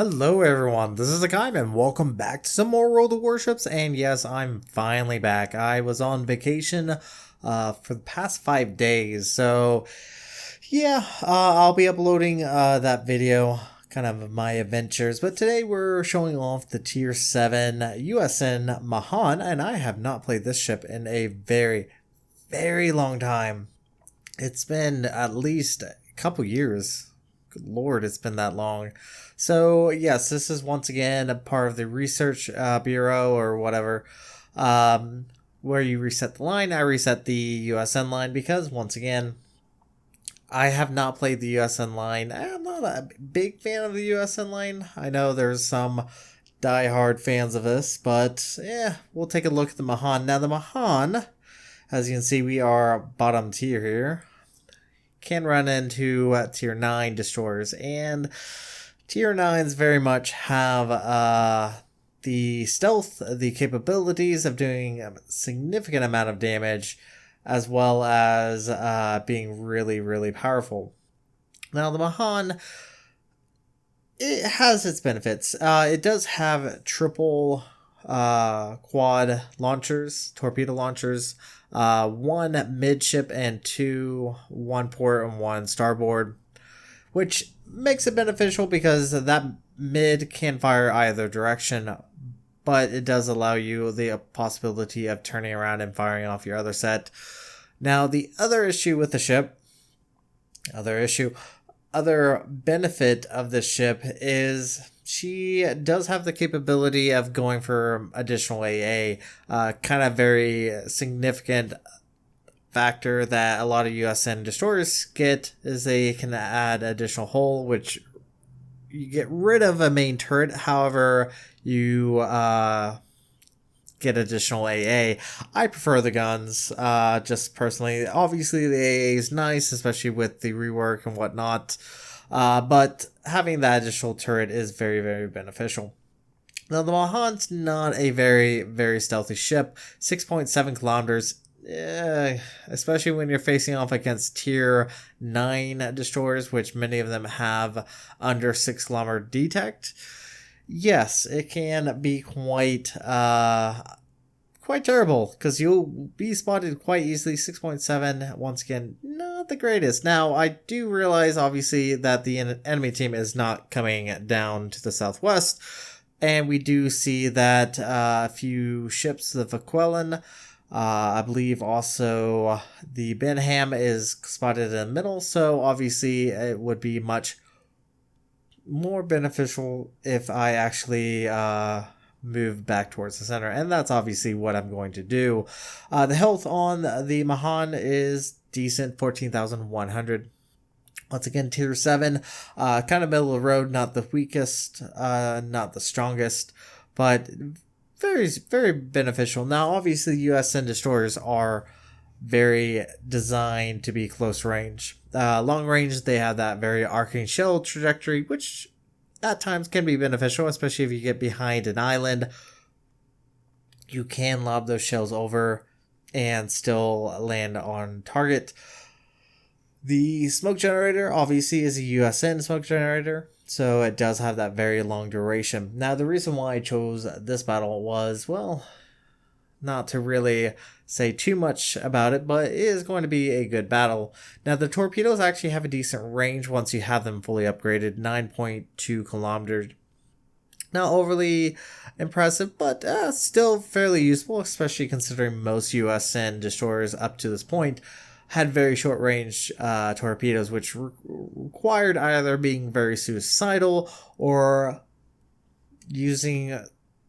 Hello everyone, this is Hakaym and welcome back to some more World of Warships. And yes, I'm finally back. I was on vacation for the past 5 days, so yeah, I'll be uploading that video, kind of my adventures. But today we're showing off the Tier 7 USN Mahan, and I have not played this ship in a very, very long time. It's been at least a couple years. Good lord, it's been that long. So yes, this is once again a part of the research bureau or whatever, where you reset the line. I reset the USN line because once again, I have not played the USN line. I'm not a big fan of the USN line. I know there's some diehard fans of this, but yeah, we'll take a look at the Mahan. Now the Mahan, as you can see, we are bottom tier here. Can run into tier 9 destroyers, and tier 9s very much have the stealth, the capabilities of doing a significant amount of damage, as well as being really, really powerful. Now the Mahan, it has its benefits. It does have triple quad launchers, torpedo launchers, one midship and two one port and one starboard, which makes it beneficial because that mid can fire either direction, but it does allow you the possibility of turning around and firing off your other set. Now the other issue with the ship, other benefit of this ship is she does have the capability of going for additional AA, kind of very significant factor that a lot of USN destroyers get is they can add additional hull, which you get rid of a main turret. However, you get additional AA. I prefer the guns, just personally. Obviously, the AA is nice, especially with the rework and whatnot. But having that additional turret is very, very beneficial. Now, the Mahan's not a very, very stealthy ship. 6.7 kilometers, especially when you're facing off against tier 9 destroyers, which many of them have under 6 kilometer detect. Yes, it can be quite terrible because you'll be spotted quite easily. 6.7, once again, not the greatest. Now, I do realize, obviously, that the enemy team is not coming down to the southwest, and we do see that a few ships, the Vaquelan, I believe also the Benham is spotted in the middle, so obviously it would be much more beneficial if I actually move back towards the center, and that's obviously what I'm going to do. The health on the Mahan is decent, 14,100. Once again, tier 7, kind of middle of the road, not the weakest, not the strongest, but very, very beneficial. Now, obviously, USN destroyers are very designed to be close range. Long range, they have that very arcing shell trajectory, which at times can be beneficial, especially if you get behind an island. You can lob those shells over and still land on target. The smoke generator obviously is a USN smoke generator, so it does have that very long duration. Now, the reason why I chose this battle was, well, not to really say too much about it, but it is going to be a good battle. Now, the torpedoes actually have a decent range once you have them fully upgraded, 9.2 kilometers. Not overly impressive, but still fairly useful, especially considering most USN destroyers up to this point had very short range torpedoes, which required either being very suicidal or using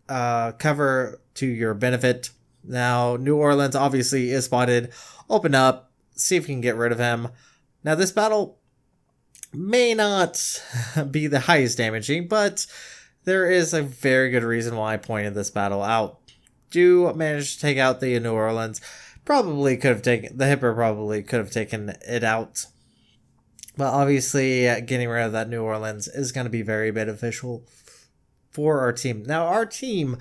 cover to your benefit. Now, New Orleans obviously is spotted. Open up, see if you can get rid of him. Now, this battle may not be the highest damaging, but there is a very good reason why I pointed this battle out. Do manage to take out the New Orleans. Probably could have taken the Hipper. Probably could have taken it out, but obviously getting rid of that New Orleans is going to be very beneficial for our team. Now, our team,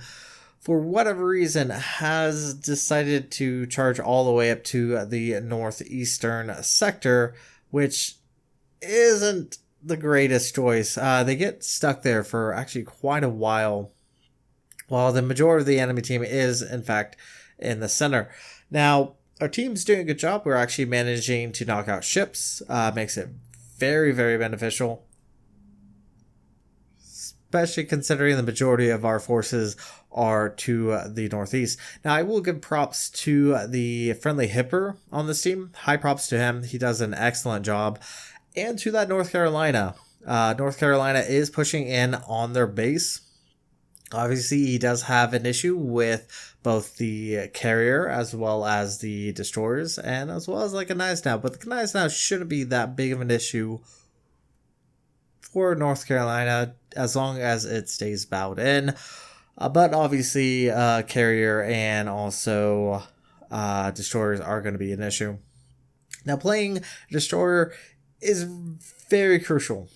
for whatever reason, has decided to charge all the way up to the northeastern sector, which isn't the greatest choice. They get stuck there for actually quite a while the majority of the enemy team is, in fact, in the center. Now, our team's doing a good job. We're actually managing to knock out ships. Makes it very, very beneficial, especially considering the majority of our forces are to the northeast. Now, I will give props to the friendly Hipper on this team. High props to him. He does an excellent job. And to that North Carolina. North Carolina is pushing in on their base. Obviously, he does have an issue with both the carrier as well as the destroyers and as well as like a knives now. But the knives now shouldn't be that big of an issue for North Carolina as long as it stays bowed in. But obviously, carrier and also destroyers are going to be an issue. Now, playing destroyer is very crucial.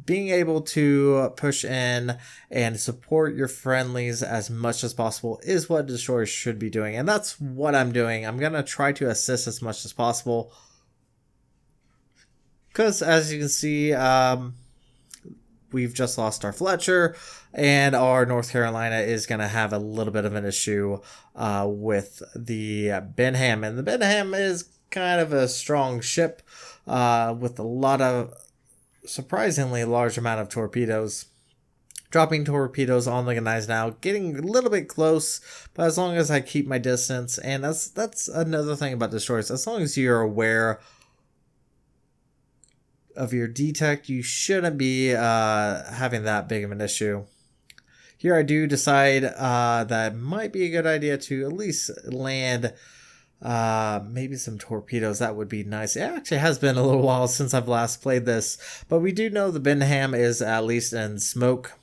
Being able to push in and support your friendlies as much as possible is what destroyers should be doing, and that's what I'm doing. I'm gonna try to assist as much as possible because, as you can see, we've just lost our Fletcher, and our North Carolina is gonna have a little bit of an issue with the Benham, and the Benham is kind of a strong ship with a lot of surprisingly large amount of torpedoes. Dropping torpedoes on the guys now, getting a little bit close, but as long as I keep my distance, and that's another thing about destroyers. As long as you're aware of your detect, you shouldn't be having that big of an issue. Here I do decide that might be a good idea to at least land maybe some torpedoes. That would be nice. It actually has been a little while since I've last played this, but we do know the Benham is at least in smoke.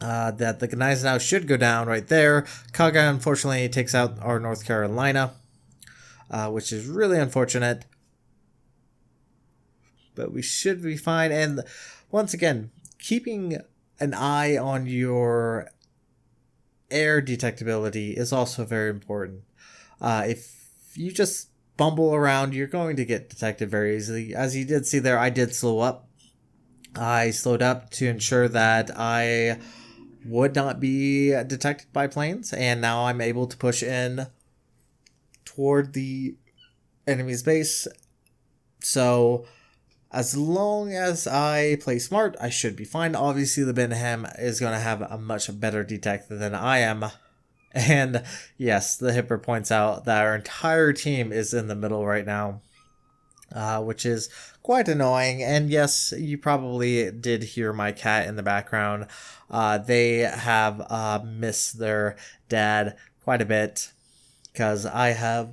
That the guys now should go down right there. Kaga unfortunately takes out our North Carolina, which is really unfortunate, but we should be fine. And once again, keeping an eye on your air detectability is also very important. If you just bumble around, you're going to get detected very easily. As you did see there, I did slow up. I slowed up to ensure that I would not be detected by planes, and now I'm able to push in toward the enemy's base. So as long as I play smart, I should be fine. Obviously, the Benham is going to have a much better detect than I am. And yes, the Hipper points out that our entire team is in the middle right now, which is quite annoying. And yes, you probably did hear my cat in the background. They have missed their dad quite a bit because I have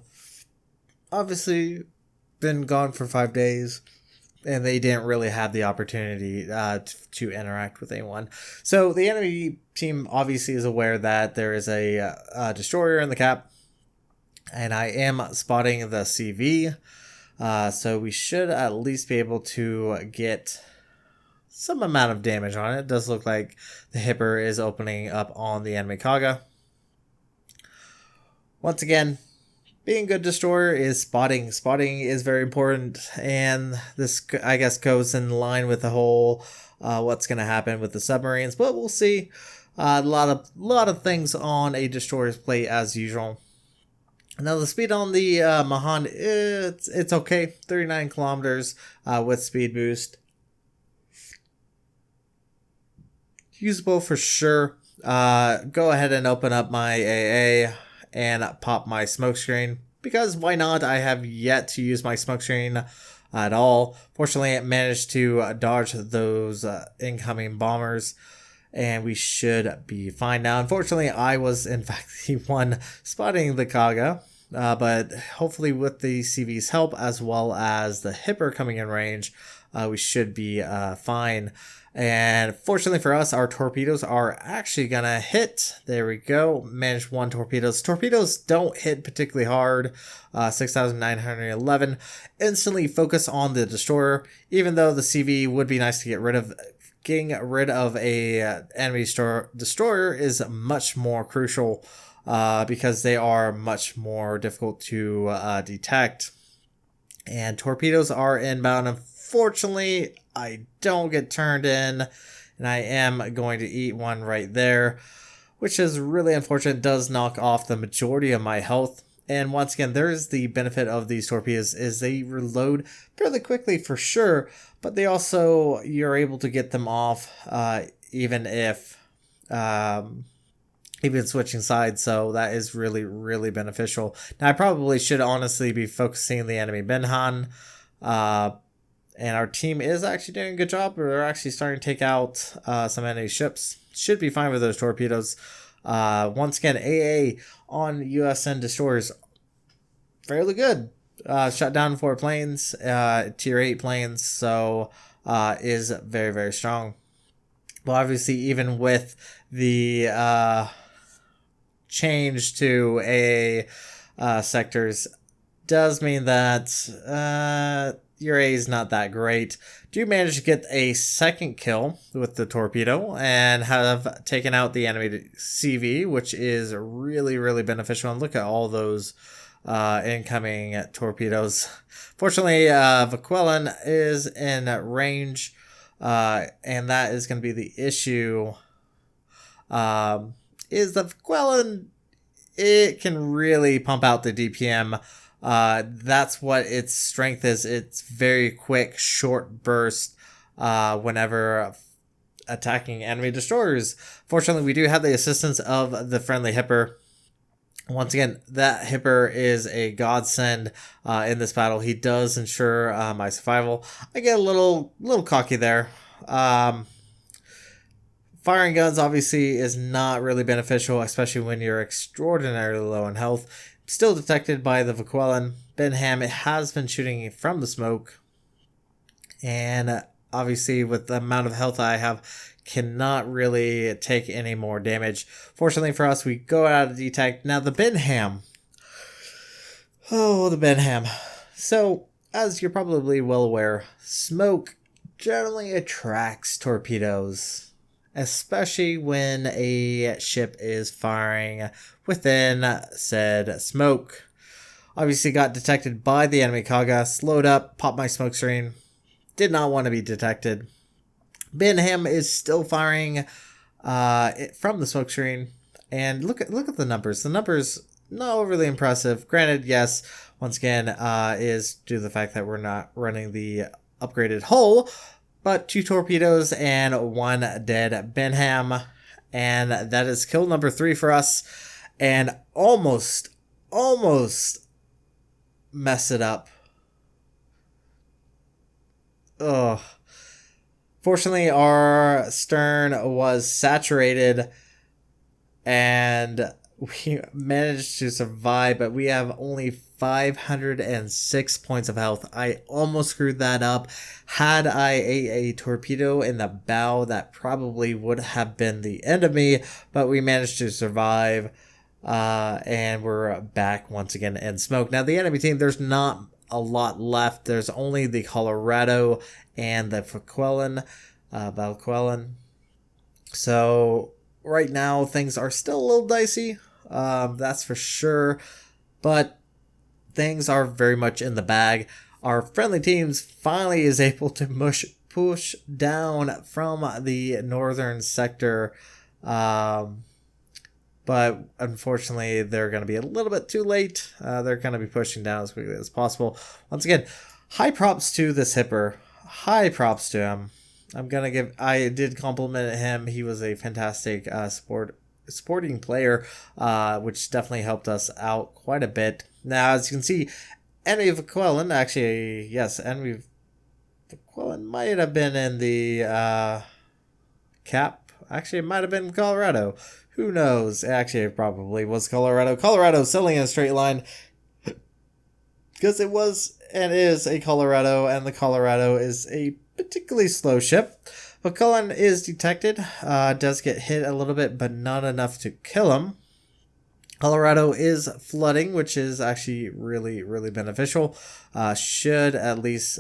obviously been gone for 5 days, and they didn't really have the opportunity to interact with anyone. So the enemy team obviously is aware that there is a destroyer in the cap, and I am spotting the CV. So we should at least be able to get some amount of damage on it. It does look like the Hipper is opening up on the enemy Kaga. Once again, being a good destroyer is spotting. Spotting is very important, and this, I guess, goes in line with the whole what's going to happen with the submarines, but we'll see. A lot of things on a destroyer's plate as usual. Now the speed on the Mahan, it's okay, 39 kilometers with speed boost. Usable for sure. Go ahead and open up my AA and pop my smoke screen, because why not? I have yet to use my smoke screen at all. Fortunately, it managed to dodge those incoming bombers, and we should be fine now. Unfortunately, I was in fact the one spotting the Kaga, but hopefully with the CV's help as well as the Hipper coming in range, we should be fine. And fortunately for us, our torpedoes are actually gonna hit. There we go. Managed one torpedoes. Torpedoes don't hit particularly hard. 6,911. Instantly focus on the destroyer. Even though the CV would be nice to get rid of, getting rid of a enemy destroyer is much more crucial because they are much more difficult to detect. And torpedoes are inbound. Unfortunately, I don't get turned in, and I am going to eat one right there, which is really unfortunate. It does knock off the majority of my health. And once again, there is the benefit of these torpedoes is they reload fairly quickly for sure, but they also, you're able to get them off even if even switching sides, so that is really beneficial. Now I probably should honestly be focusing the enemy Mahan, and our team is actually doing a good job. We're actually starting to take out some enemy ships. Should be fine with those torpedoes. Once again, AA on USN destroyers, fairly good. Shut down 4 planes, tier 8 planes, so is very strong. Well, obviously, even with the change to AA sectors, does mean that your A is not that great. Do manage to get a second kill with the torpedo and have taken out the enemy CV, which is really beneficial. And look at all those incoming torpedoes. Fortunately, Vaquelan is in range, and that is going to be the issue. Is the Vaquelan, it can really pump out the DPM. That's what its strength is. It's very quick, short burst whenever attacking enemy destroyers. Fortunately, we do have the assistance of the friendly Hipper. Once again, that Hipper is a godsend in this battle. He does ensure my survival. I get a little cocky there. Firing guns obviously is not really beneficial, especially when you're extraordinarily low in health. Still detected by the Vaquelan. Benham, it has been shooting from the smoke. And obviously with the amount of health I have, cannot really take any more damage. Fortunately for us, we go out of detect. Now the Benham. Oh, the Benham. So, as you're probably well aware, smoke generally attracts torpedoes, especially when a ship is firing within said smoke. Obviously got detected by the enemy Kaga, slowed up, popped my smoke screen. Did not want to be detected. Benham is still firing from the smoke screen, and look at the numbers. The numbers not overly impressive. Granted, yes, once again, is due to the fact that we're not running the upgraded hull, but 2 torpedoes and 1 dead Benham, and that is kill number 3 for us, and almost mess it up. Ugh. Fortunately, our stern was saturated and we managed to survive, but we have only 506 points of health. I almost screwed that up. Had I a torpedo in the bow, that probably would have been the end of me, but we managed to survive, and we're back once again in smoke. Now, the enemy team, there's not a lot left. There's only the Colorado and the Valquelan. So right now things are still a little dicey, that's for sure, but things are very much in the bag. Our friendly teams finally is able to push down from the northern sector, but unfortunately they're going to be a little bit too late. They're going to be pushing down as quickly as possible. Once again, high props to this Hipper. High props to him. I did compliment him. He was a fantastic sporting player, which definitely helped us out quite a bit. Now, as you can see, enemy Vaquelan, actually, yes, enemy Vaquelan might have been in the cap. Actually, it might have been Colorado. Who knows? Actually, it probably was Colorado. Colorado sailing in a straight line because it was and is a Colorado, and the Colorado is a particularly slow ship. Vaquelan is detected, does get hit a little bit, but not enough to kill him. Colorado is flooding, which is actually really beneficial. Should at least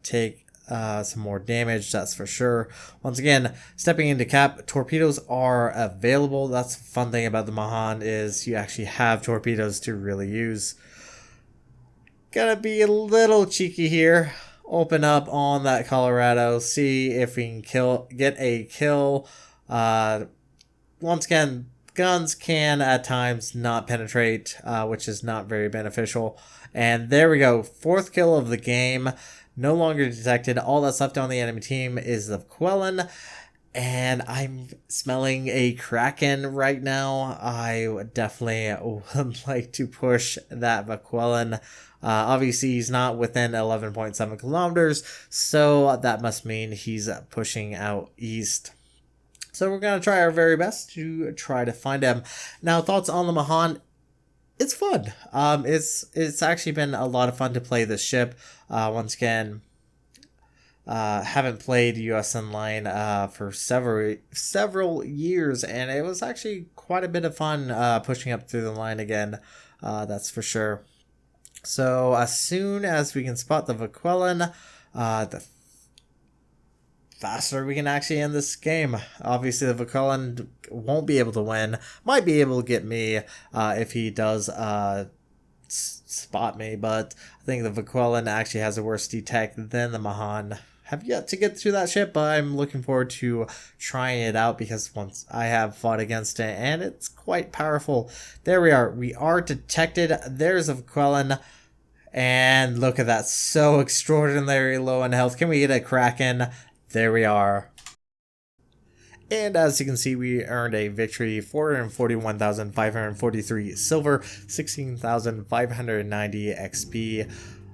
take some more damage, that's for sure. Once again, stepping into cap, torpedoes are available. That's the fun thing about the Mahan, is you actually have torpedoes to really use. Gotta be a little cheeky here. open up on that Colorado, see if we can get a kill. Once again, guns can at times not penetrate, which is not very beneficial. And there we go, 4th kill of the game, no longer detected. All that's left on the enemy team is the Quellen, and I'm smelling a Kraken right now. I would definitely would like to push that McQuillan. Obviously, he's not within 11.7 kilometers, so that must mean he's pushing out east. So we're going to try our very best to try to find him. Now, thoughts on the Mahan? It's fun. It's actually been a lot of fun to play this ship. Once again, haven't played US Online for several years, and it was actually quite a bit of fun pushing up through the line again. That's for sure. So as soon as we can spot the McQuillan, the faster we can actually end this game. Obviously, the McQuillan won't be able to win. Might be able to get me if he does spot me, but I think the McQuillan actually has a worse detect than the Mahan. Have yet to get through that ship, but I'm looking forward to trying it out because once I have fought against it, and it's quite powerful. There we are. We are detected. There's a McQuillan. And look at that. So extraordinarily low in health. Can we get a Kraken? There we are. And as you can see, we earned a victory, 441,543 silver, 16,590 XP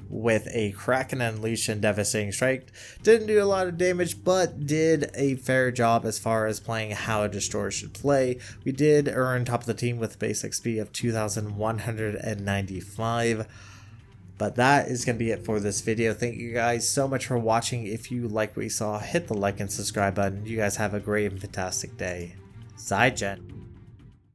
with a Kraken Unleash and Devastating Strike. Didn't do a lot of damage, but did a fair job as far as playing how a destroyer should play. We did earn top of the team with base XP of 2,195. But that is going to be it for this video. Thank you guys so much for watching. If you like what you saw, hit the like and subscribe button. You guys have a great and fantastic day. Zaijen.